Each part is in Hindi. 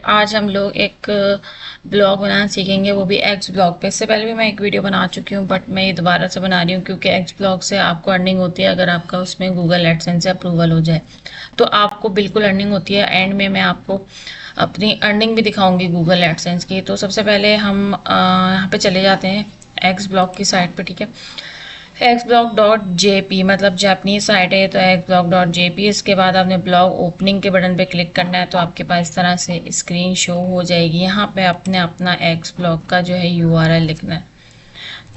आज हम लोग एक ब्लॉग बनाना सीखेंगे, वो भी एक्स ब्लॉग पे। इससे पहले भी मैं एक वीडियो बना चुकी हूँ, बट मैं ये दोबारा से बना रही हूँ क्योंकि एक्स ब्लॉग से आपको अर्निंग होती है अगर आपका उसमें गूगल एडसेंस से अप्रूवल हो जाए तो आपको बिल्कुल अर्निंग होती है। एंड में मैं आपको अपनी अर्निंग भी दिखाऊंगी गूगल एडसेंस की। तो सबसे पहले हम यहाँ पे चले जाते हैं एक्स ब्लॉग की साइट पे, ठीक है। xblog.jp मतलब जापानीज साइट है, तो xblog.jp। इसके बाद आपने ब्लॉग ओपनिंग के बटन पे क्लिक करना है तो आपके पास इस तरह से स्क्रीन शो हो जाएगी। यहाँ पे आपने अपना एक्स ब्लॉग का जो है यूआरएल लिखना है।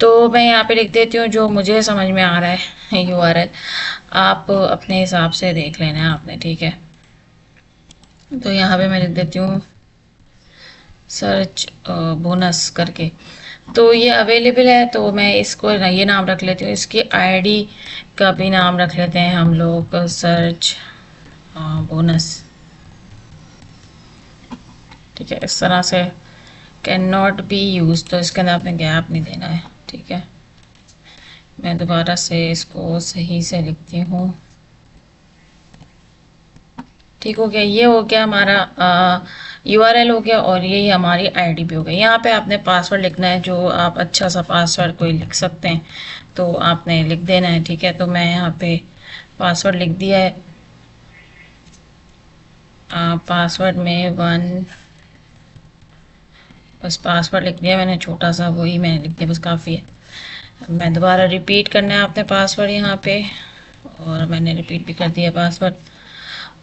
तो मैं यहाँ पे लिख देती हूँ जो मुझे समझ में आ रहा है यूआरएल, आप अपने हिसाब से देख लेना है आपने, ठीक है। तो यहाँ पे मैं लिख देती हूँ सर्च बोनस करके। तो ये अवेलेबल है, तो मैं इसको ये नाम रख लेती हूँ, इसकी आईडी का भी नाम रख लेते हैं हम लोग सर्च बोनस, ठीक है। इस तरह से कैन नॉट बी यूज, तो इसके अंदर आपने गैप नहीं देना है, ठीक है। मैं दोबारा से इसको सही से लिखती हूँ, ठीक हो गया। ये हो गया हमारा यूआरएल हो गया और ये हमारी आईडी भी हो गई। यहाँ पे आपने पासवर्ड लिखना है, जो आप अच्छा सा पासवर्ड कोई लिख सकते हैं तो आपने लिख देना है, ठीक है। तो मैं यहाँ पे पासवर्ड लिख दिया है। पासवर्ड में बस पासवर्ड लिख दिया मैंने, छोटा सा वही मैंने लिख दिया, बस काफ़ी है। मैं दोबारा रिपीट करना है आपने पासवर्ड यहाँ पे, और मैंने रिपीट भी कर दिया पासवर्ड।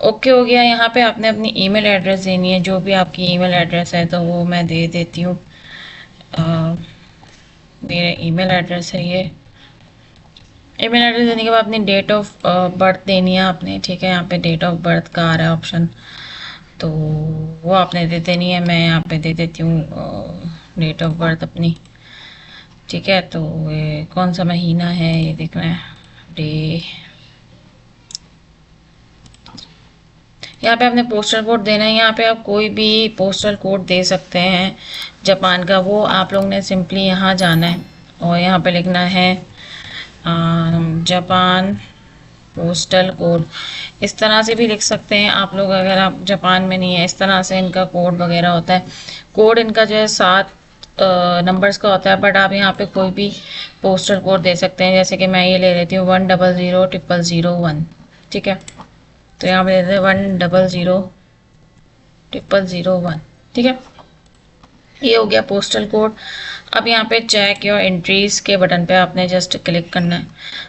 ओके हो गया। यहाँ पे आपने अपनी ईमेल एड्रेस देनी है, जो भी आपकी ईमेल एड्रेस है तो वो मैं दे देती हूँ। मेरा ईमेल एड्रेस है ये। ईमेल एड्रेस देने के बाद अपनी डेट ऑफ बर्थ देनी है आपने, ठीक है। यहाँ पे डेट ऑफ बर्थ का आ रहा है ऑप्शन, तो वो आपने दे देनी है। मैं यहाँ पे दे देती हूँ डेट ऑफ बर्थ अपनी, ठीक है। तो ये कौन सा महीना है ये देखना है, डे। यहाँ पे आपने पोस्टल कोड देना है। यहाँ पे आप कोई भी पोस्टल कोड दे सकते हैं जापान का, वो आप लोग ने सिंपली यहाँ जाना है और यहाँ पे लिखना है जापान पोस्टल कोड। इस तरह से भी लिख सकते हैं आप लोग, अगर आप जापान में नहीं है। इस तरह से इनका कोड वगैरह होता है। कोड इनका जो है 7 नंबर्स का होता है, बट आप यहाँ पे कोई भी पोस्टल कोड दे सकते हैं। जैसे कि मैं ये ले लेती हूँ 100001, ठीक है। तो यहाँ पे देते हैं 100001, ठीक है। ये हो गया पोस्टल कोड। अब यहाँ पे चेक योर एंट्रीज के बटन पे आपने जस्ट क्लिक करना है।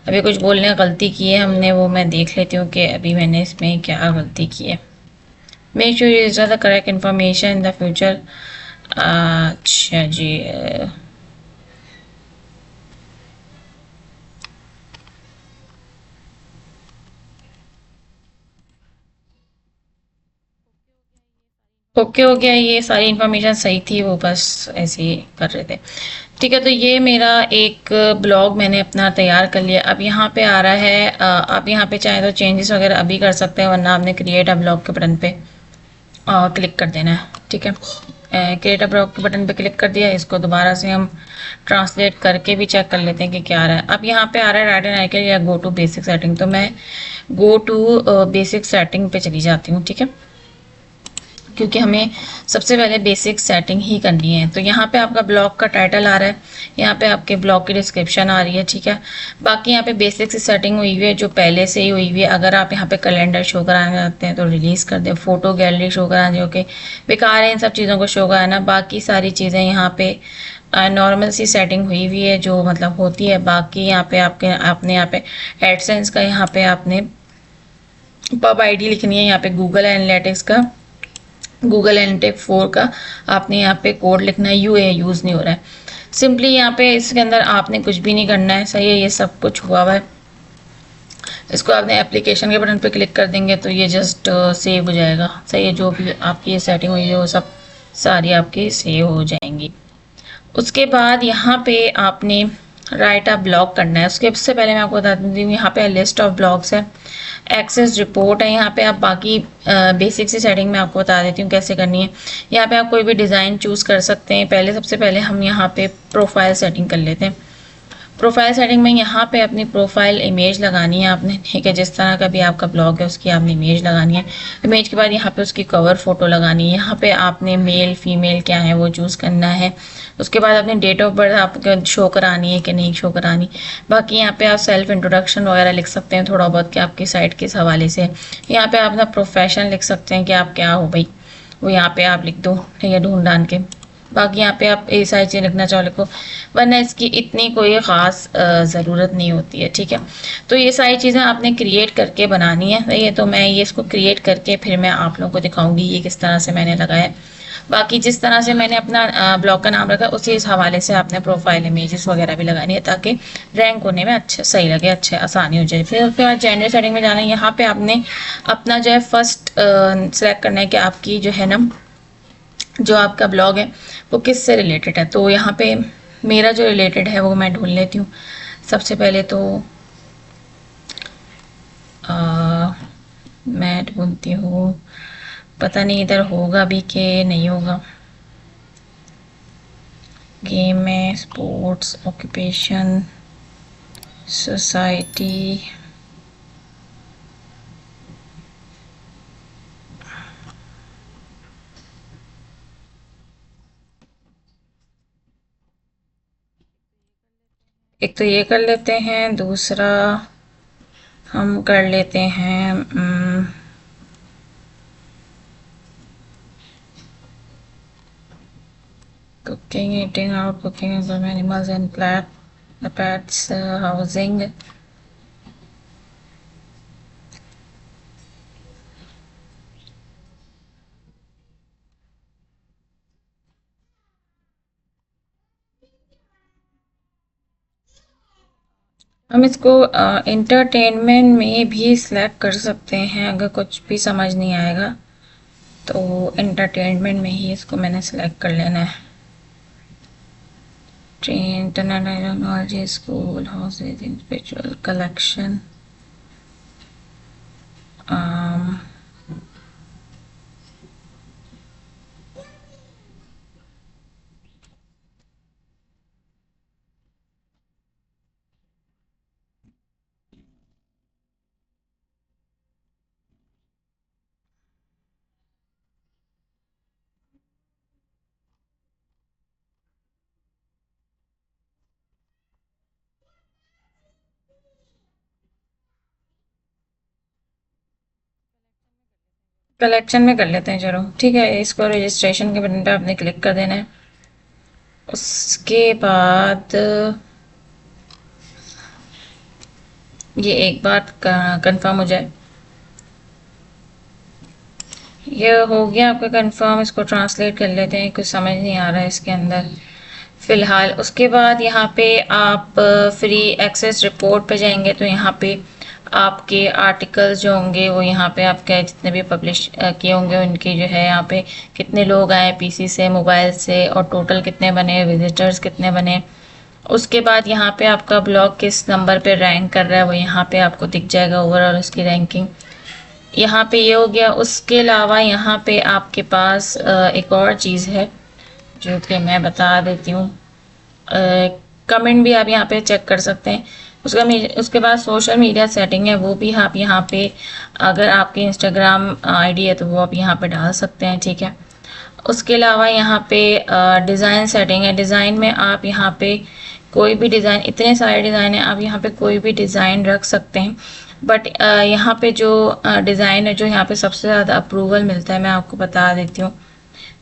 अभी कुछ बोलने गलती की है हमने, वो मैं देख लेती हूँ कि अभी मैंने इसमें क्या गलती की है। Make sure you use the correct information in the future. अच्छा जी, ओके हो गया। ये सारी इन्फॉर्मेशन सही थी, वो बस ऐसे ही कर रहे थे, ठीक है। तो ये मेरा एक ब्लॉग मैंने अपना तैयार कर लिया। अब यहाँ पे आ रहा है आप यहाँ पे चाहे तो चेंजेस वगैरह अभी कर सकते हैं, वरना आपने क्रिएट अ ब्लॉग के बटन पे क्लिक कर देना है, ठीक है। क्रिएट अ ब्लॉग के बटन पे क्लिक कर दिया। इसको दोबारा से हम ट्रांसलेट करके भी चेक कर लेते हैं कि क्या आ रहा है। अब यहाँ पे आ रहा है राइट एन आइकन या गो टू बेसिक सेटिंग, तो मैं गो टू बेसिक सेटिंग पे चली जाती हूँ, ठीक है, क्योंकि हमें सबसे पहले बेसिक सेटिंग ही करनी है। तो यहाँ पे आपका ब्लॉग का टाइटल आ रहा है, यहाँ पे आपके ब्लॉग की डिस्क्रिप्शन आ रही है, ठीक है। बाकी यहाँ पे बेसिक से सेटिंग हुई हुई है, जो पहले से ही हुई हुई है। अगर आप यहाँ पे कैलेंडर शो कराना चाहते हैं तो रिलीज़ कर दें, फोटो गैलरी शो कराना, जो कि बेकार है इन सब चीज़ों को शो कराना। बाकी सारी चीज़ें यहाँ पे नॉर्मल सी सेटिंग हुई हुई है, जो मतलब होती है। बाकी यहाँ पे आपने यहाँ पे एडसेंस का यहाँ पे आपने पब आईडी लिखनी है, यहाँ पे गूगल एनालिटिक्स का, गूगल एनालिटिक 4 का आपने यहाँ पे कोड लिखना है। यूज़ नहीं हो रहा है। सिंपली यहाँ पे इसके अंदर आपने कुछ भी नहीं करना है, सही है। ये सब कुछ हुआ हुआ है। इसको आपने एप्लीकेशन के बटन पे क्लिक कर देंगे तो ये जस्ट सेव हो जाएगा, सही है। जो भी आपकी ये सेटिंग हुई है वो सब सारी आपकी सेव हो जाएंगी। उसके बाद यहाँ पे आपने राइट अ ब्लॉग करना है। उससे पहले मैं आपको बता दूँ, यहाँ पे लिस्ट ऑफ ब्लॉग्स है, एक्सेस रिपोर्ट है। यहाँ पे आप बाकी बेसिक सी सेटिंग मैं आपको बता देती हूँ कैसे करनी है। यहाँ पे आप कोई भी डिज़ाइन चूज़ कर सकते हैं। सबसे पहले हम यहाँ पे प्रोफाइल सेटिंग कर लेते हैं। प्रोफाइल सेटिंग में यहाँ पे अपनी प्रोफाइल इमेज लगानी है आपने, ठीक है। जिस तरह का भी आपका ब्लॉग है उसकी आपने इमेज लगानी है। इमेज के बाद यहाँ पे उसकी कवर फोटो लगानी है। यहाँ पे आपने मेल फीमेल क्या है वो चूज़ करना है। उसके बाद अपनी डेट ऑफ बर्थ आपको शो करानी है कि नहीं शो करानी। बाकी यहाँ पे आप सेल्फ इंट्रोडक्शन वगैरह लिख सकते हैं थोड़ा बहुत कि आपकी साइट किस हवाले से। यहाँ पे आप अपना प्रोफेशन लिख सकते हैं कि आप क्या हो भाई, वो यहाँ पे आप लिख दो, ठीक है, ढूंढ ढांड के। बाकी यहाँ पे आप ये सारी चीज़ें लिखना चाहो लिखो, वरना इसकी इतनी कोई ख़ास ज़रूरत नहीं होती है, ठीक है। तो ये सारी चीज़ें आपने क्रिएट करके बनानी है। ये तो मैं ये इसको क्रिएट करके फिर मैं आप लोगों को दिखाऊंगी ये किस तरह से मैंने लगाया। बाकी जिस तरह से मैंने अपना ब्लॉग का नाम रखा उसी इस हवाले से आपने प्रोफाइल इमेजेस वगैरह भी लगानी है ताकि रैंक होने में अच्छा सही लगे, अच्छे आसानी हो जाए। फिर उसके बाद जेंडर सेटिंग में जाना है। यहाँ पे आपने अपना जो है फर्स्ट सेलेक्ट करना है कि आपकी जो है ना जो आपका ब्लॉग है वो किस से रिलेटेड है। तो यहाँ पे मेरा जो रिलेटेड है वो मैं ढूंढ लेती हूँ। सबसे पहले तो मैं ढूंढती हूँ, पता नहीं इधर होगा भी कि नहीं होगा। गेम में स्पोर्ट्स, ऑक्यूपेशन, सोसाइटी, एक तो ये कर लेते हैं, दूसरा हम कर लेते हैं cooking, eating out, cooking of animals and pets, housing. हम इसको इंटरटेनमेंट में भी सिलेक्ट कर सकते हैं अगर कुछ भी समझ नहीं आएगा तो इंटरटेनमेंट में ही इसको मैंने सिलेक्ट कर लेना है। Train, internet technology, school, houses, individual collection, collection में कर लेते हैं। चलो ठीक है, इसको रजिस्ट्रेशन के बटन पे आपने क्लिक कर देना है। उसके बाद ये एक बात कंफर्म हो जाए, ये हो गया आपका कंफर्म। इसको ट्रांसलेट कर लेते हैं, कुछ समझ नहीं आ रहा है इसके अंदर फ़िलहाल। उसके बाद यहाँ पे आप फ्री एक्सेस रिपोर्ट पे जाएंगे तो यहाँ पे आपके आर्टिकल्स जो होंगे वो यहाँ पे आपके जितने भी पब्लिश किए होंगे उनके जो है यहाँ पे कितने लोग आए पीसी से, मोबाइल से, और टोटल कितने बने, विजिटर्स कितने बने। उसके बाद यहाँ पे आपका ब्लॉग किस नंबर पे रैंक कर रहा है वो यहाँ पे आपको दिख जाएगा, ओवरऑल उसकी रैंकिंग यहाँ पे ये हो गया। उसके अलावा यहाँ पे आपके पास एक और चीज़ है जो कि मैं बता देती हूँ। कमेंट भी आप यहाँ पे चेक कर सकते हैं। उसके बाद सोशल मीडिया सेटिंग है, वो भी आप यहाँ पे अगर आपकी इंस्टाग्राम आईडी है तो वो आप यहाँ पे डाल सकते हैं, ठीक है। उसके अलावा यहाँ पे डिज़ाइन सेटिंग है। डिज़ाइन में आप यहाँ पे कोई भी डिज़ाइन, इतने सारे डिज़ाइन हैं, आप यहाँ पे कोई भी डिज़ाइन रख सकते हैं। बट यहाँ पे जो डिज़ाइन है जो यहाँ पे सबसे ज़्यादा अप्रूवल मिलता है मैं आपको बता देती हूँ,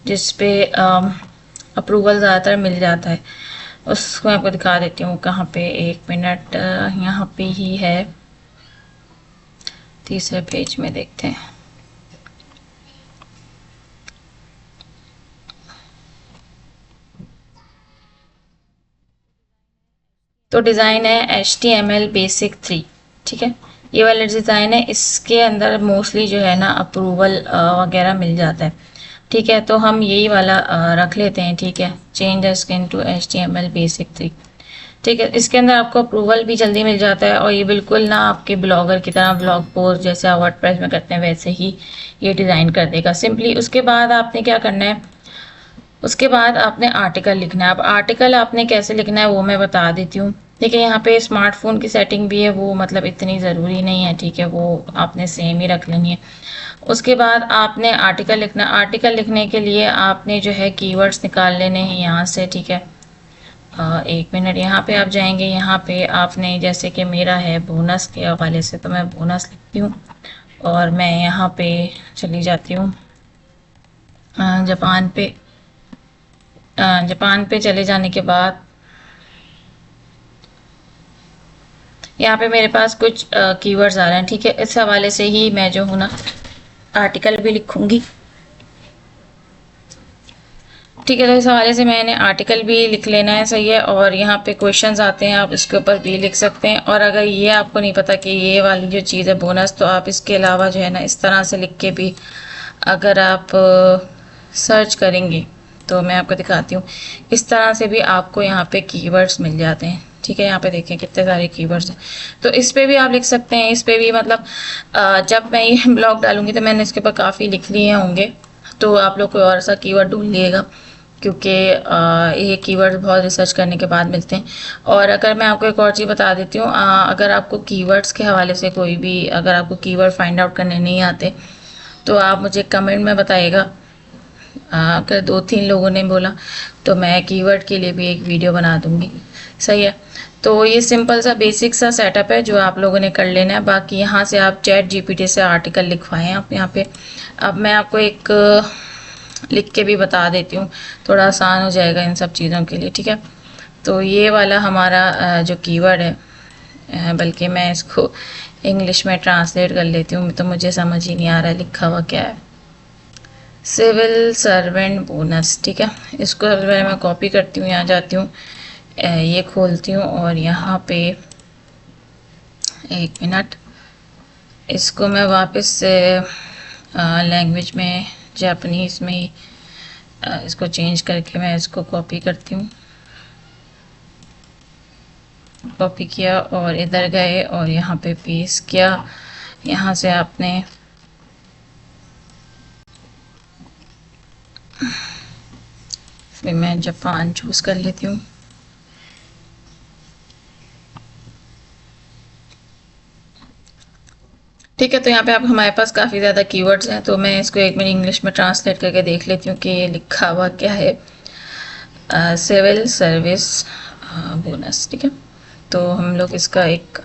जिस पे अप्रूवल ज़्यादातर मिल जाता है उसको मैं आपको दिखा देती हूँ। कहाँ पे, एक मिनट, यहाँ पे ही है, तीसरे पेज में देखते हैं। तो डिज़ाइन है HTML बेसिक 3, ठीक है। ये वाला डिज़ाइन है, इसके अंदर मोस्टली जो है ना अप्रूवल वगैरह मिल जाता है, ठीक है। तो हम यही वाला रख लेते हैं, ठीक है। Change the skin to HTML basic 3, ठीक है। इसके अंदर आपको अप्रूवल भी जल्दी मिल जाता है और ये बिल्कुल ना आपके ब्लॉगर की तरह ब्लॉग पोस्ट जैसे वर्डप्रेस में करते हैं वैसे ही ये डिज़ाइन कर देगा सिंपली। उसके बाद आपने क्या करना है, उसके बाद आपने आर्टिकल लिखना है। अब आर्टिकल आपने कैसे लिखना है वो मैं बता देती हूँ। ठीक है। यहाँ पे स्मार्टफोन की सेटिंग भी है, वो मतलब इतनी ज़रूरी नहीं है, ठीक है, वो आपने सेम ही रख लेनी है। उसके बाद आपने आर्टिकल लिखना। आर्टिकल लिखने के लिए आपने जो है कीवर्ड्स निकाल लेने हैं यहाँ से, ठीक है। 1 मिनट, यहाँ पे आप जाएंगे, यहाँ पे आपने जैसे कि मेरा है बोनस के हवाले से, तो मैं बोनस लिखती हूँ और मैं यहाँ पे चली जाती हूँ जापान पे। जापान पे चले जाने के बाद यहाँ पे मेरे पास कुछ कीवर्ड्स आ रहे हैं, ठीक है। इस हवाले से ही मैं जो हूँ ना आर्टिकल भी लिखूंगी, ठीक है। तो इस हवाले से मैंने आर्टिकल भी लिख लेना है, सही है। और यहाँ पे क्वेश्चंस आते हैं, आप इसके ऊपर भी लिख सकते हैं। और अगर ये आपको नहीं पता कि ये वाली जो चीज़ है बोनस, तो आप इसके अलावा जो है ना इस तरह से लिख के भी अगर आप सर्च करेंगे, तो मैं आपको दिखाती हूँ, इस तरह से भी आपको यहाँ पे कीवर्ड्स मिल जाते हैं, ठीक है। यहाँ पे देखें कितने सारे कीवर्ड्स हैं, तो इस पे भी आप लिख सकते हैं। इस पे भी मतलब जब मैं ये ब्लॉग डालूंगी तो मैंने इसके ऊपर काफ़ी लिख लिए होंगे, तो आप लोग कोई और सा कीवर्ड ढूंढ लिएगा, क्योंकि ये कीवर्ड बहुत रिसर्च करने के बाद मिलते हैं। और अगर मैं आपको एक और चीज़ बता देती हूँ, अगर आपको कीवर्ड्स के हवाले से कोई भी, अगर आपको कीवर्ड फाइंड आउट करने नहीं आते, तो आप मुझे कमेंट में बताइएगा। अगर 2-3 लोगों ने बोला तो मैं कीवर्ड के लिए भी एक वीडियो बना दूंगी, सही है। तो ये सिंपल सा बेसिक सा सेटअप है जो आप लोगों ने कर लेना है। बाकी यहाँ से आप चैट जीपीटी से आर्टिकल लिखवाएं आप यहाँ पे। अब मैं आपको एक लिख के भी बता देती हूँ, थोड़ा आसान हो जाएगा इन सब चीज़ों के लिए, ठीक है। तो ये वाला हमारा जो कीवर्ड है, बल्कि मैं इसको इंग्लिश में ट्रांसलेट कर लेती हूँ, तो मुझे समझ ही नहीं आ रहा है लिखा हुआ क्या है। सिविल सर्वेंट बोनस, ठीक है। इसको सबसे पहले मैं कॉपी करती हूँ, यहाँ जाती हूँ, ये खोलती हूँ और यहाँ पे 1 मिनट, इसको मैं वापस से लैंग्वेज में, जापानीज़ में ही इसको चेंज करके मैं इसको कॉपी करती हूँ। कॉपी किया और इधर गए और यहाँ पे पेस्ट किया। यहाँ से आपने फिर मैं जापान चूज़ कर लेती हूँ। ठीक है, तो यहाँ पे आप हमारे पास काफ़ी ज़्यादा कीवर्ड्स हैं, तो मैं इसको 1 मिनट इंग्लिश में ट्रांसलेट करके देख लेती हूँ कि ये लिखा हुआ क्या है। सिविल सर्विस बोनस, ठीक है। तो हम लोग इसका एक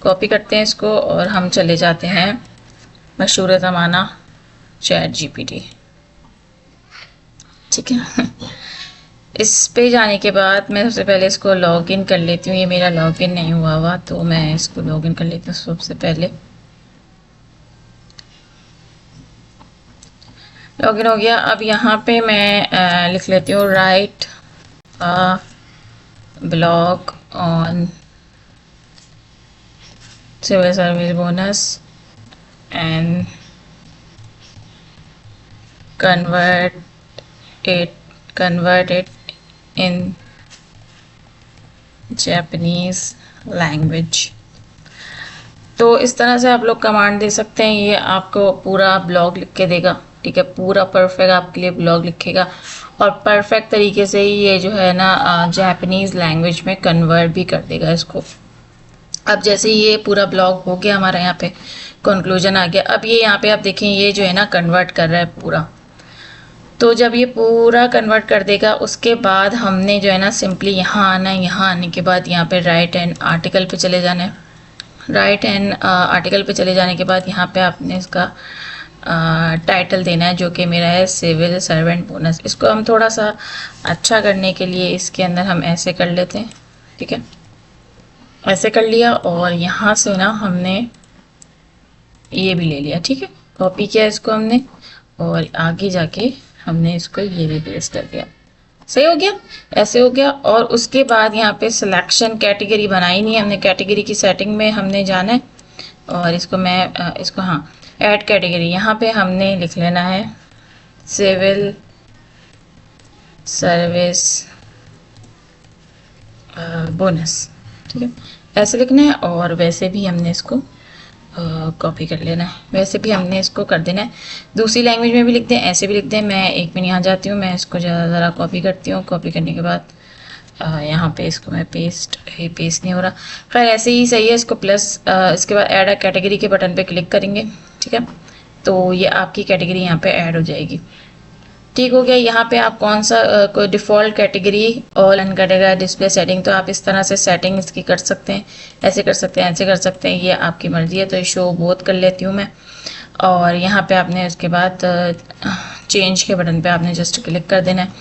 कॉपी करते हैं इसको और हम चले जाते हैं मशहूर ज़माना चैट जीपीटी, ठीक है। इस पे जाने के बाद मैं सबसे पहले इसको लॉगिन कर लेती हूँ। ये मेरा लॉगिन नहीं हुआ तो मैं इसको लॉगिन कर लेती हूँ सबसे पहले। लॉगिन हो गया। अब यहाँ पे मैं लिख लेती हूँ write blog on civil service bonus and convert it in Japanese language। तो इस तरह से आप लोग कमांड दे सकते हैं, ये आपको पूरा ब्लॉग लिख के देगा, ठीक है। पूरा परफेक्ट आपके लिए ब्लॉग लिखेगा और परफेक्ट तरीके से ही ये जो है ना जापानीज़ लैंग्वेज में कन्वर्ट भी कर देगा इसको। अब जैसे ये पूरा ब्लॉग हो गया हमारा, यहाँ पे कंक्लूजन आ गया। अब ये यहाँ पे आप देखें, ये जो है ना कन्वर्ट कर रहा है पूरा। तो जब ये पूरा कन्वर्ट कर देगा, उसके बाद हमने जो है ना सिंपली यहाँ आना है। यहाँ आने के बाद यहाँ पे राइट एंड आर्टिकल पे चले जाना है। राइट एंड आर्टिकल पे चले जाने के बाद यहाँ पे आपने इसका टाइटल देना है, जो कि मेरा है सिविल सर्वेंट बोनस। इसको हम थोड़ा सा अच्छा करने के लिए इसके अंदर हम ऐसे कर लेते हैं, ठीक है। ऐसे कर लिया और यहाँ से ना हमने ये भी ले लिया, ठीक है। कॉपी किया इसको हमने और आगे जाके हमने इसको ये भी पेस्ट कर दिया। सही हो गया, ऐसे हो गया। और उसके बाद यहाँ पे सिलेक्शन कैटेगरी बनाई नहीं है हमने, कैटेगरी की सेटिंग में हमने जाना है और इसको मैं इसको हाँ ऐड कैटेगरी, यहाँ पे हमने लिख लेना है सिविल सर्विस बोनस, ठीक है। ऐसे लिखना है और वैसे भी हमने इसको कॉपी कर लेना है, वैसे भी हमने इसको कर देना है। दूसरी लैंग्वेज में भी लिख दें, ऐसे भी लिख दें। मैं 1 मिनट यहाँ जाती हूँ, मैं इसको ज़रा कॉपी करती हूँ। कॉपी करने के बाद यहाँ पे इसको मैं पेस्ट नहीं हो रहा, खैर ऐसे ही सही है। इसको प्लस इसके बाद ऐड अ कैटेगरी के बटन पे क्लिक करेंगे, ठीक है, तो ये आपकी कैटेगरी यहाँ पे ऐड हो जाएगी। ठीक हो गया। यहाँ पे आप कौन सा कोई डिफ़ॉल्ट कैटेगरी ऑल एंड करेगा डिस्प्ले सेटिंग, तो आप इस तरह से सेटिंग इसकी कर सकते हैं, ऐसे कर सकते हैं, ऐसे कर सकते हैं, ये आपकी मर्ज़ी है। तो ये शो बोथ कर लेती हूँ मैं। और यहाँ पे आपने उसके बाद चेंज के बटन पे आपने जस्ट क्लिक कर देना है,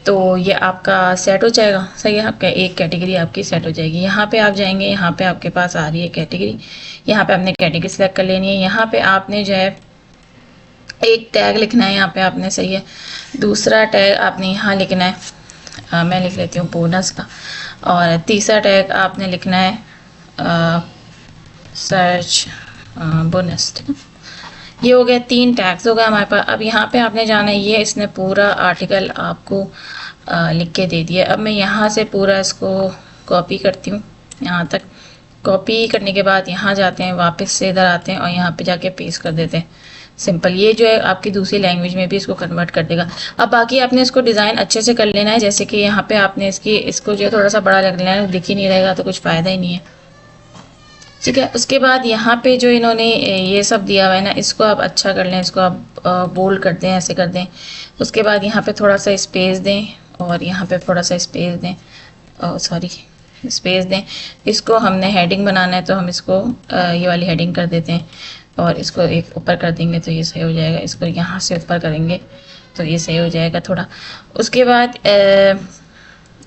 तो ये आपका सेट हो जाएगा। सही है, आपका एक कैटेगरी आपकी सेट हो जाएगी। यहाँ पे आप जाएंगे, यहाँ पे आपके पास आ रही है कैटेगरी, यहाँ पे आपने कैटेगरी सेलेक्ट कर लेनी है। यहाँ पे आपने जो है एक टैग लिखना है यहाँ पे आपने, सही है। दूसरा टैग आपने यहाँ लिखना है, मैं लिख लेती हूँ बोनस का। और तीसरा टैग आपने लिखना है सर्च बोनस, ठीक है। ये हो गया, 3 टैग्स हो गए हमारे पास। अब यहाँ पे आपने जाना है, ये इसने पूरा आर्टिकल आपको लिख के दे दिया। अब मैं यहाँ से पूरा इसको कॉपी करती हूँ यहाँ तक। कॉपी करने के बाद यहाँ जाते हैं, वापस से इधर आते हैं और यहाँ पे जाके पेस्ट कर देते हैं। सिंपल, ये जो है आपकी दूसरी लैंग्वेज में भी इसको कन्वर्ट कर देगा। अब बाकी आपने इसको डिज़ाइन अच्छे से कर लेना है, जैसे कि यहाँ पे आपने इसको जो है थोड़ा सा बड़ा रख लेना है, दिख ही नहीं रहेगा तो कुछ फ़ायदा ही नहीं है, ठीक है। उसके बाद यहाँ पे जो इन्होंने ये सब दिया हुआ है ना, इसको आप अच्छा कर लें, इसको आप बोल्ड कर दें, ऐसे कर दें। उसके बाद यहाँ पे थोड़ा सा स्पेस दें और यहाँ पे थोड़ा सा स्पेस दें, सॉरी स्पेस दें। इसको हमने हेडिंग बनाना है तो हम इसको ये वाली हेडिंग कर देते हैं और इसको एक ऊपर कर देंगे तो ये सही हो जाएगा। इसको यहाँ से ऊपर करेंगे तो ये सही हो जाएगा थोड़ा। उसके बाद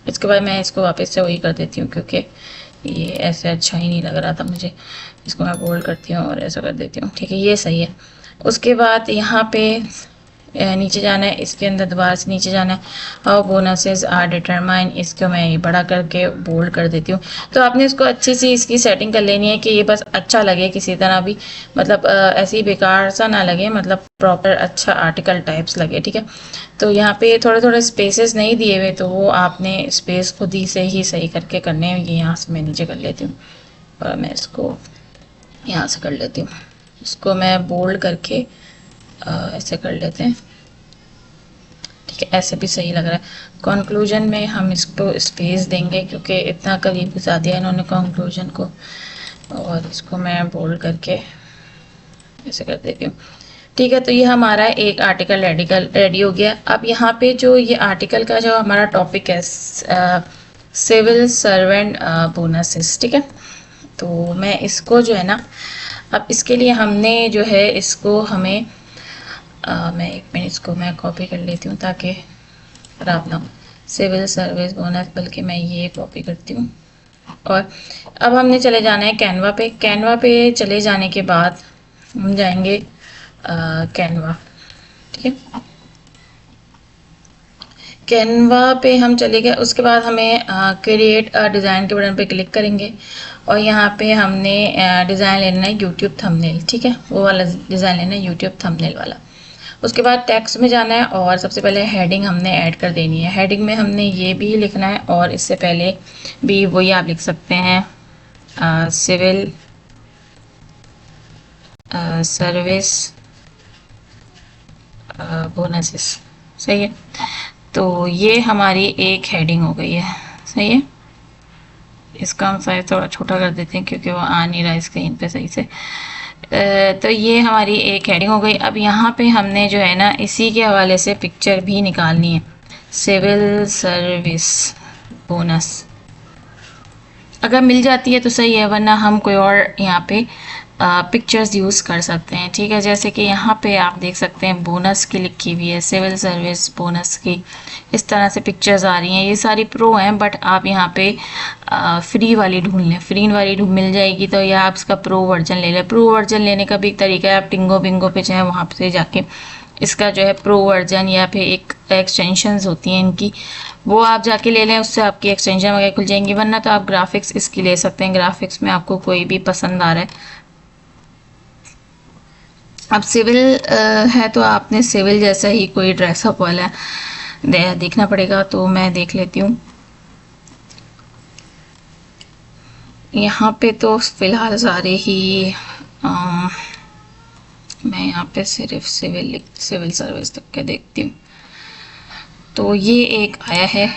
इसके बाद मैं इसको वापस से वही कर देती हूँ, क्योंकि ये ऐसे अच्छा ही नहीं लग रहा था मुझे। इसको मैं बोल्ड करती हूँ और ऐसा कर देती हूँ, ठीक है, ये सही है। उसके बाद यहाँ पे नीचे जाना है, इसके अंदर दोबारा से नीचे जाना है। हाउ बोनसेस आर डिटरमाइन, इसको मैं बड़ा करके बोल्ड कर देती हूँ। तो आपने इसको अच्छी सी इसकी सेटिंग कर लेनी है कि ये बस अच्छा लगे किसी तरह भी, मतलब ऐसे ही बेकार सा ना लगे, मतलब प्रॉपर अच्छा आर्टिकल टाइप्स लगे, ठीक है। तो यहाँ पे थोड़े थोड़े स्पेसेस नहीं दिए हुए, तो वो आपने स्पेस खुद ही से ही सही करके करने हैं। ये यहाँ से मैं नीचे कर लेती हूँ और मैं इसको यहाँ से कर लेती हूँ। इसको मैं बोल्ड करके ऐसे कर लेते हैं, ठीक है, ऐसे भी सही लग रहा है। कंक्लूजन में हम इसको स्पेस देंगे क्योंकि इतना करीब घुसा दिया इन्होंने कंक्लूजन को, और इसको मैं बोल्ड करके ऐसे कर देती हूँ, ठीक है। तो ये हमारा एक आर्टिकल रेडी हो गया। अब यहाँ पे जो ये आर्टिकल का जो हमारा टॉपिक है सिविल सर्वेंट बोनसेस, ठीक है। तो मैं इसको जो है ना, अब इसके लिए हमने जो है इसको हमें मैं 1 मिनट इसको मैं कॉपी कर लेती हूँ ताकि खराब ना हो। सिविल सर्विस बोनस, बल्कि मैं ये कॉपी करती हूँ। और अब हमने चले जाना है कैनवा पे। कैनवा पे चले जाने के बाद हम जाएंगे कैनवा, ठीक है। कैनवा पे हम चले गए, उसके बाद हमें क्रिएट डिज़ाइन के बटन पे क्लिक करेंगे और यहाँ पे हमने डिज़ाइन लेना है यूट्यूब थंबनेल, ठीक है, वो वाला डिज़ाइन लेना है यूट्यूब थंबनेल वाला। उसके बाद टेक्स्ट में जाना है और सबसे पहले हेडिंग हमने ऐड कर देनी है। हेडिंग में हमने ये भी लिखना है और इससे पहले भी वही आप लिख सकते हैं सिविल सर्विस बोनसेस, सही है। तो ये हमारी एक हेडिंग हो गई है, सही है। इसका हम साइज थोड़ा छोटा कर देते हैं क्योंकि वो आ नहीं रहा है स्क्रीन पे सही से। तो ये हमारी एक हेडिंग हो गई। अब यहाँ पे हमने जो है ना इसी के हवाले से पिक्चर भी निकालनी है, सिविल सर्विस बोनस। अगर मिल जाती है तो सही है, वरना हम कोई और यहाँ पे पिक्चर्स यूज़ कर सकते हैं, ठीक है। जैसे कि यहाँ पे आप देख सकते हैं बोनस की लिखी हुई है, सिविल सर्विस बोनस की इस तरह से पिक्चर्स आ रही हैं। ये सारी प्रो हैं, बट आप यहाँ पे फ्री वाली ढूंढ लें, फ्री वाली मिल जाएगी तो या आप इसका प्रो वर्जन ले लें। प्रो वर्जन लेने का भी एक तरीका है, आप टिंगो बिंगो पे चाहे वहाँ से जाके इसका जो है प्रो वर्जन या फिर एक एक्सटेंशंस होती हैं इनकी, वो आप जाके ले लें, उससे आपकी एक्सटेंशन वगैरह खुल जाएंगी। वरना तो आप ग्राफिक्स इसकी ले सकते हैं, ग्राफिक्स में आपको कोई भी पसंद आ रहा है। अब सिविल है तो आपने सिविल जैसा ही कोई ड्रेसअप वाला देखना पड़ेगा, तो मैं देख लेती हूँ। यहाँ पे तो फिलहाल सारे ही मैं यहाँ पे सिर्फ सिविल सर्विस तक के देखती हूँ। तो ये एक आया है,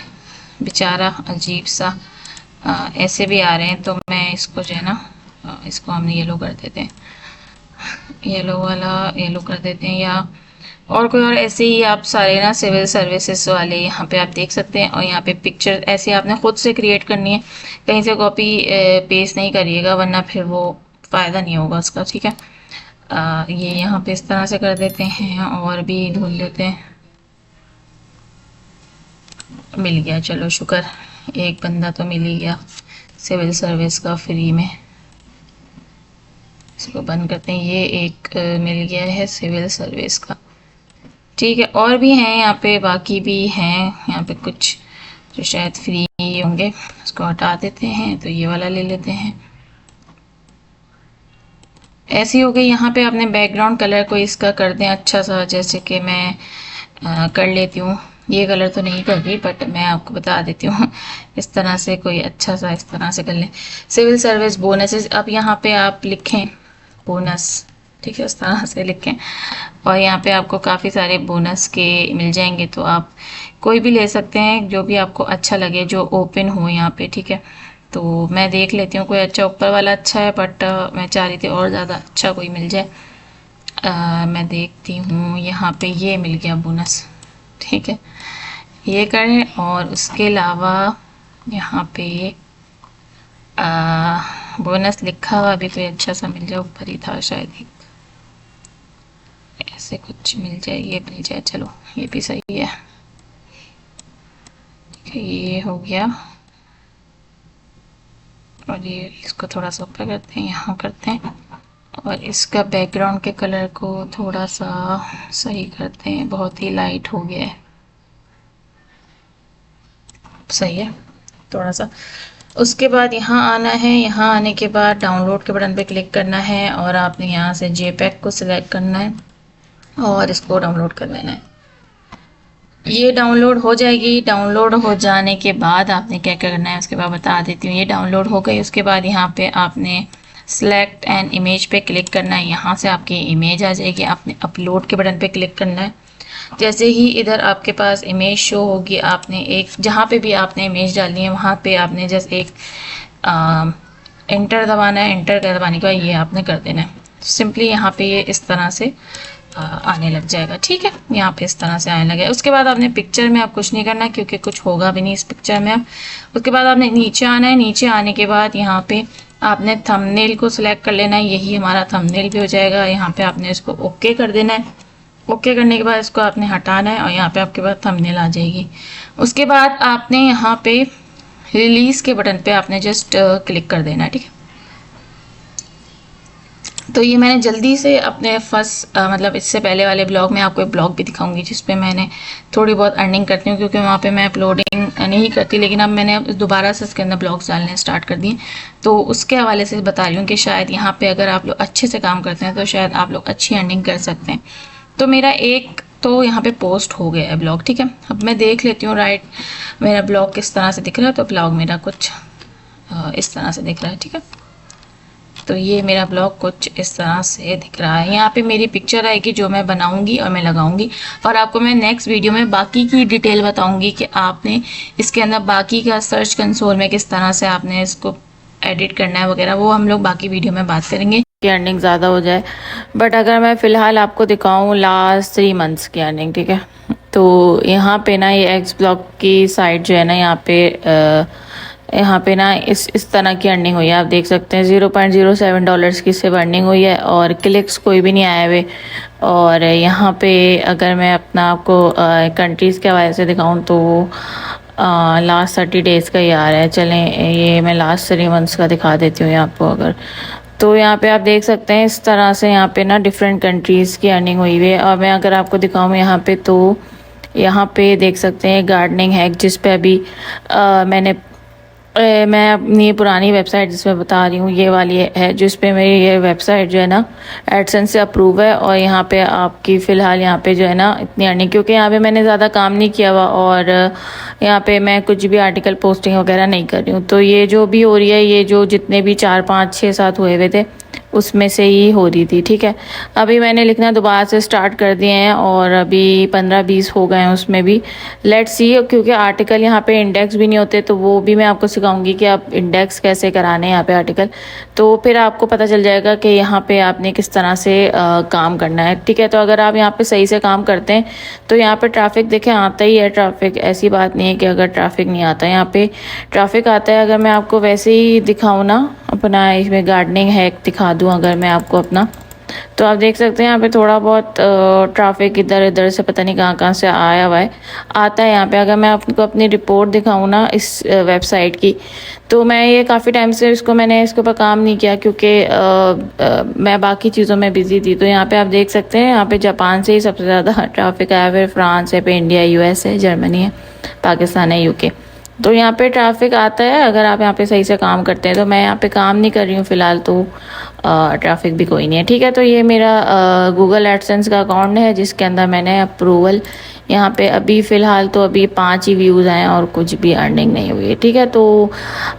बेचारा अजीब सा ऐसे भी आ रहे हैं, तो मैं इसको जो है ना इसको हमने येलो कर देते हैं, येलो वाला येलो कर देते हैं, या और कोई और ऐसे ही आप सारे ना सिविल सर्विसेज वाले यहाँ पे आप देख सकते हैं। और यहाँ पे पिक्चर ऐसे आपने खुद से क्रिएट करनी है, कहीं से कॉपी पेस्ट नहीं करिएगा वरना फिर वो फ़ायदा नहीं होगा उसका, ठीक है। ये यहाँ पे इस तरह से कर देते हैं और भी ढूंढ लेते हैं। मिल गया, चलो शुक्र, एक बंदा तो मिल ही गया सिविल सर्विस का फ्री में। इसको बंद करते हैं, ये एक मिल गया है सिविल सर्विस का, ठीक है। और भी हैं यहाँ पे, बाकी भी हैं यहाँ पे कुछ जो शायद फ्री होंगे, उसको हटा देते हैं, तो ये वाला ले लेते हैं। ऐसी हो गई। यहाँ पे आपने बैकग्राउंड कलर को इसका कर दें अच्छा सा, जैसे कि मैं कर लेती हूँ, ये कलर तो नहीं कर रही बट मैं आपको बता देती हूँ इस तरह से कोई अच्छा सा इस तरह से कर लें। सिविल सर्विस बोनसेस, अब यहाँ पे आप लिखें बोनस, ठीक है, इस तरह से लिखें और यहाँ पे आपको काफ़ी सारे बोनस के मिल जाएंगे, तो आप कोई भी ले सकते हैं जो भी आपको अच्छा लगे, जो ओपन हो यहाँ पे, ठीक है। तो मैं देख लेती हूँ कोई अच्छा, ऊपर वाला अच्छा है बट मैं चाह रही थी और ज़्यादा अच्छा कोई मिल जाए। मैं देखती हूँ, यहाँ पे ये मिल गया बोनस, ठीक है, ये करें। और उसके अलावा यहाँ पे बोनस लिखा हुआ भी कोई अच्छा सा मिल जाए, ऊपर ही था शायद, ऐसे कुछ मिल जाए, ये मिल जाए, चलो ये भी सही है, ठीक है, ये हो गया। और ये इसको थोड़ा सा ऊपर करते हैं, यहाँ करते हैं, और इसका बैकग्राउंड के कलर को थोड़ा सा सही करते हैं, बहुत ही लाइट हो गया है, सही है थोड़ा सा। उसके बाद यहाँ आना है, यहाँ आने के बाद डाउनलोड के बटन पे क्लिक करना है और आपने यहाँ से जेपैक को सिलेक्ट करना है और इसको डाउनलोड कर लेना है। ये डाउनलोड हो जाएगी। डाउनलोड हो जाने के बाद आपने क्या क्या करना है उसके बाद बता देती हूँ। ये डाउनलोड हो गई, उसके बाद यहाँ पे आपने सिलेक्ट एन इमेज पे क्लिक करना है, यहाँ से आपकी इमेज आ जाएगी, आपने अपलोड के बटन पे क्लिक करना है। जैसे ही इधर आपके पास इमेज शो होगी, आपने एक जहाँ पे भी आपने इमेज डालनी है वहाँ पे आपने जैसे एक एंटर दबाना है, एंटर दबाने के बाद ये आपने कर देना है। सिंपली यहाँ पे ये इस तरह से आने लग जाएगा, ठीक है, यहाँ पे इस तरह से आने लगे। उसके बाद आपने पिक्चर में आप कुछ नहीं करना क्योंकि कुछ होगा भी नहीं इस पिक्चर में। उसके बाद आपने नीचे आना है, नीचे आने के बाद यहाँ पे आपने थंबनेल को सिलेक्ट कर लेना है, यही हमारा थंबनेल भी हो जाएगा। यहाँ पे आपने इसको ओके कर देना है, ओके करने के बाद इसको आपने हटाना है और यहाँ पे आपके पास थंबनेल आ जाएगी। उसके बाद आपने यहाँ पे रिलीज़ के बटन पे आपने जस्ट क्लिक कर देना है, ठीक है। तो ये मैंने जल्दी से अपने फर्स्ट मतलब इससे पहले वाले ब्लॉग में आपको एक ब्लॉग भी दिखाऊंगी जिसपे मैंने थोड़ी बहुत अर्निंग करती हूँ, क्योंकि वहाँ पे मैं अपलोडिंग नहीं करती, लेकिन अब मैंने दोबारा से इसके अंदर ब्लॉग्स डालने स्टार्ट कर दिए। तो उसके हवाले से बता रही हूँ कि शायद यहाँ पे अगर आप लोग अच्छे से काम करते हैं तो शायद आप लोग अच्छी अर्निंग कर सकते हैं। तो मेरा एक तो यहाँ पे पोस्ट हो गया है ब्लॉग, ठीक है। अब मैं देख लेती हूँ राइट मेरा ब्लॉग किस तरह से दिख रहा है। तो ब्लॉग मेरा कुछ इस तरह से दिख रहा है, ठीक है। तो ये मेरा ब्लॉग कुछ इस तरह से दिख रहा है। यहाँ पे मेरी पिक्चर आएगी जो मैं बनाऊंगी और मैं लगाऊंगी, और आपको मैं नेक्स्ट वीडियो में बाकी की डिटेल बताऊंगी कि आपने इसके अंदर बाकी का सर्च कंसोल में किस तरह से आपने इसको एडिट करना है वगैरह, वो हम लोग बाकी वीडियो में बात करेंगे कि अर्निंग ज़्यादा हो जाए। बट अगर मैं फ़िलहाल आपको दिखाऊँ लास्ट 3 मंथ्स की अर्निंग, ठीक है, तो यहाँ पे ना ये एक्स ब्लॉग की साइट जो है ना, यहाँ पे ना इस तरह की अर्निंग हुई है। आप देख सकते हैं $0.07 की सिर्फ अर्निंग हुई है और क्लिक्स कोई भी नहीं आए हुए। और यहाँ पे अगर मैं अपना आपको कंट्रीज़ के हवाले से दिखाऊँ तो लास्ट 30 डेज़ का ही आ रहा है। चलें ये मैं लास्ट 3 मंथ्स का दिखा देती हूँ आपको। अगर तो यहाँ पे आप देख सकते हैं इस तरह से यहाँ पे ना डिफरेंट कंट्रीज़ की अर्निंग हुई हुई है। और मैं अगर आपको दिखाऊँ यहाँ पे, तो यहाँ पे देख सकते हैं गार्डनिंग हैक, जिस पे अभी मैं अपनी पुरानी वेबसाइट जिसमें बता रही हूँ ये वाली है, जिस पे मेरी ये वेबसाइट जो है ना एडसेंस से अप्रूव है। और यहाँ पे आपकी फ़िलहाल यहाँ पे जो है ना इतनी अर्निंग, क्योंकि यहाँ पे मैंने ज़्यादा काम नहीं किया हुआ और यहाँ पे मैं कुछ भी आर्टिकल पोस्टिंग वगैरह नहीं कर रही हूँ। तो ये जो भी हो रही है, ये जो जितने भी 4 5 6 7 हुए हुए थे उसमें से ही हो रही थी। ठीक है, अभी मैंने लिखना दोबारा से स्टार्ट कर दिए हैं और अभी 15-20 हो गए हैं उसमें भी। लेट्स सी, क्योंकि आर्टिकल यहाँ पे इंडेक्स भी नहीं होते, तो वो भी मैं आपको सिखाऊंगी कि आप इंडेक्स कैसे कराने हैं यहाँ पे आर्टिकल। तो फिर आपको पता चल जाएगा कि यहाँ पे आपने किस तरह से काम करना है। ठीक है, तो अगर आप यहाँ पे सही से काम करते हैं तो यहाँ पे ट्रैफिक देखें आता ही है। ट्रैफिक ऐसी बात नहीं है कि अगर ट्रैफिक नहीं आता, यहाँ पे ट्रैफिक आता है। अगर मैं आपको वैसे ही दिखाऊँ ना, अपना इसमें गार्डनिंग हैक दिखा दूँ अगर मैं आपको अपना, तो आप देख सकते हैं यहाँ पे थोड़ा बहुत ट्रैफिक इधर इधर से पता नहीं कहाँ से आया हुआ है, आता है यहाँ पे। अगर मैं आपको अपनी रिपोर्ट दिखाऊँ ना इस वेबसाइट की, तो मैं ये काफ़ी टाइम से मैंने इसके ऊपर काम नहीं किया, क्योंकि मैं बाकी चीज़ों में बिज़ी थी। तो यहाँ पे आप देख सकते हैं, यहाँ पे जापान से ही सबसे ज़्यादा ट्रैफिक आया, फिर फ्रांस है, फिर इंडिया, यूएस है, जर्मनी है, पाकिस्तान है, यूके। तो यहाँ पे ट्रैफिक आता है अगर आप यहाँ पे सही से काम करते हैं। तो मैं यहाँ पे काम नहीं कर रही हूँ फ़िलहाल, तो ट्रैफिक भी कोई नहीं है। ठीक है, तो ये मेरा गूगल एडसेंस का अकाउंट है जिसके अंदर मैंने अप्रूवल यहाँ पे अभी फ़िलहाल तो अभी 5 ही व्यूज़ आए हैं और कुछ भी अर्निंग नहीं हुई है। ठीक है, तो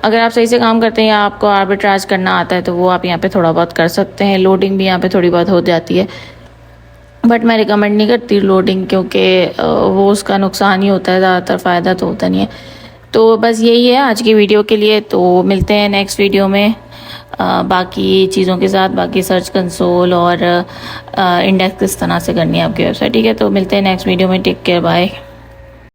अगर आप सही से काम करते हैं या आपको आर्बिट्राज करना आता है तो वो आप यहाँ पे थोड़ा बहुत कर सकते हैं। लोडिंग भी यहाँ पे थोड़ी बहुत हो जाती है, बट मैं रिकमेंड नहीं करती लोडिंग, क्योंकि वो उसका नुकसान ही होता है, ज़्यादातर फ़ायदा तो होता नहीं है। तो बस यही है आज की वीडियो के लिए। तो मिलते हैं नेक्स्ट वीडियो में बाकी चीज़ों के साथ, बाकी सर्च कंसोल और इंडेक्स किस तरह से करनी है आपकी वेबसाइट। ठीक है, तो मिलते हैं नेक्स्ट वीडियो में। Take care, bye.